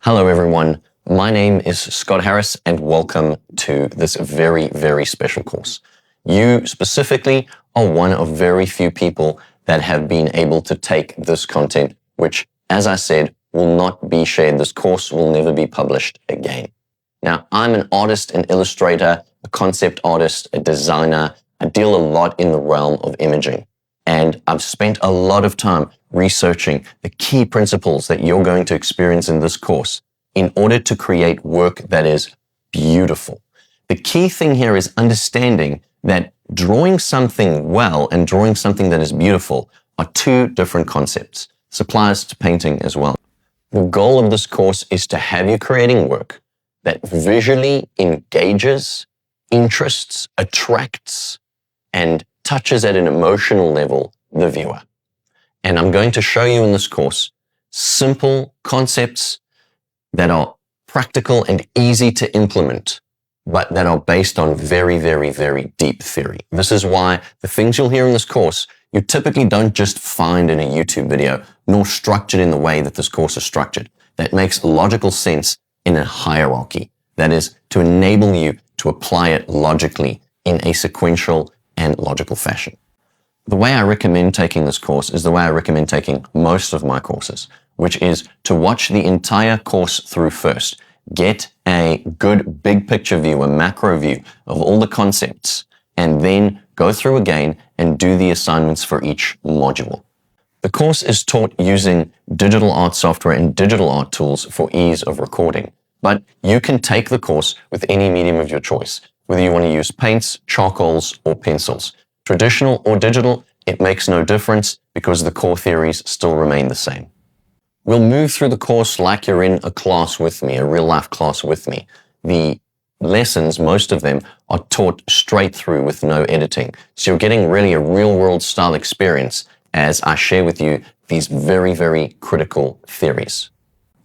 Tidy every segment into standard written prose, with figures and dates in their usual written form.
Hello everyone, my name is Scott Harris and welcome to this very, very special course. You specifically are one of very few people that have been able to take this content, which, as I said, will not be shared. This course will never be published again. Now, I'm an artist, an illustrator, a concept artist, a designer. I deal a lot in the realm of imaging. And I've spent a lot of time researching the key principles that you're going to experience in this course in order to create work that is beautiful. The key thing here is understanding that drawing something well and drawing something that is beautiful are two different concepts. This applies to painting as well. The goal of this course is to have you creating work that visually engages, interests, attracts, and touches at an emotional level the viewer. And I'm going to show you in this course simple concepts that are practical and easy to implement, but that are based on very, very, very deep theory. This is why the things you'll hear in this course, you typically don't just find in a YouTube video, nor structured in the way that this course is structured. That makes logical sense in a hierarchy. That is, to enable you to apply it logically in a sequential and logical fashion. The way I recommend taking this course is the way I recommend taking most of my courses, which is to watch the entire course through first. Get a good big picture view, a macro view of all the concepts, and then go through again and do the assignments for each module. The course is taught using digital art software and digital art tools for ease of recording, but you can take the course with any medium of your choice, whether you want to use paints, charcoals, or pencils. Traditional or digital, it makes no difference because the core theories still remain the same. We'll move through the course like you're in a class with me, a real life class with me. The lessons, most of them, are taught straight through with no editing. So you're getting really a real world style experience as I share with you these very, very critical theories.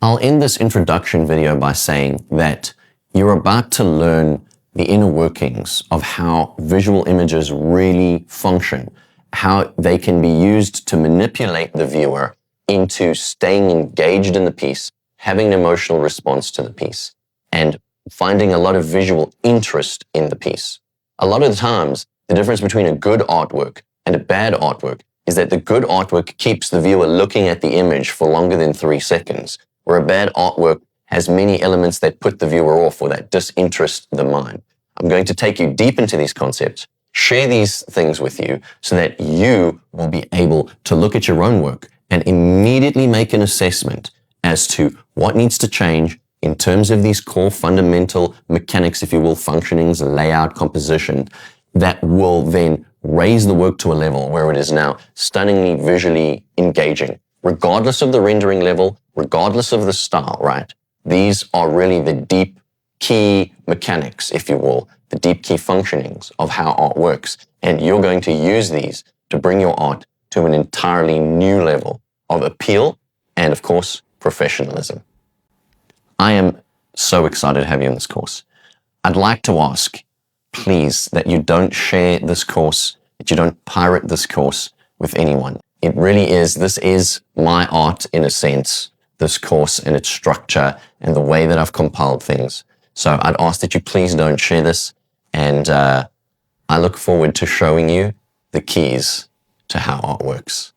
I'll end this introduction video by saying that you're about to learn the inner workings of how visual images really function, how they can be used to manipulate the viewer into staying engaged in the piece, having an emotional response to the piece, and finding a lot of visual interest in the piece. A lot of the times, the difference between a good artwork and a bad artwork is that the good artwork keeps the viewer looking at the image for longer than 3 seconds, where a bad artwork has many elements that put the viewer off or that disinterest the mind. I'm going to take you deep into these concepts, share these things with you so that you will be able to look at your own work and immediately make an assessment as to what needs to change in terms of these core fundamental mechanics, if you will, functionings, layout, composition, that will then raise the work to a level where it is now stunningly visually engaging, regardless of the rendering level, regardless of the style, right? These are really the deep key mechanics, if you will, the deep key functionings of how art works. And you're going to use these to bring your art to an entirely new level of appeal and, of course, professionalism. I am so excited to have you in this course. I'd like to ask, please, that you don't share this course, that you don't pirate this course with anyone. It really is, this is my art in a sense, this course and its structure and the way that I've compiled things. So I'd ask that you please don't share this, and I look forward to showing you the keys to how art works.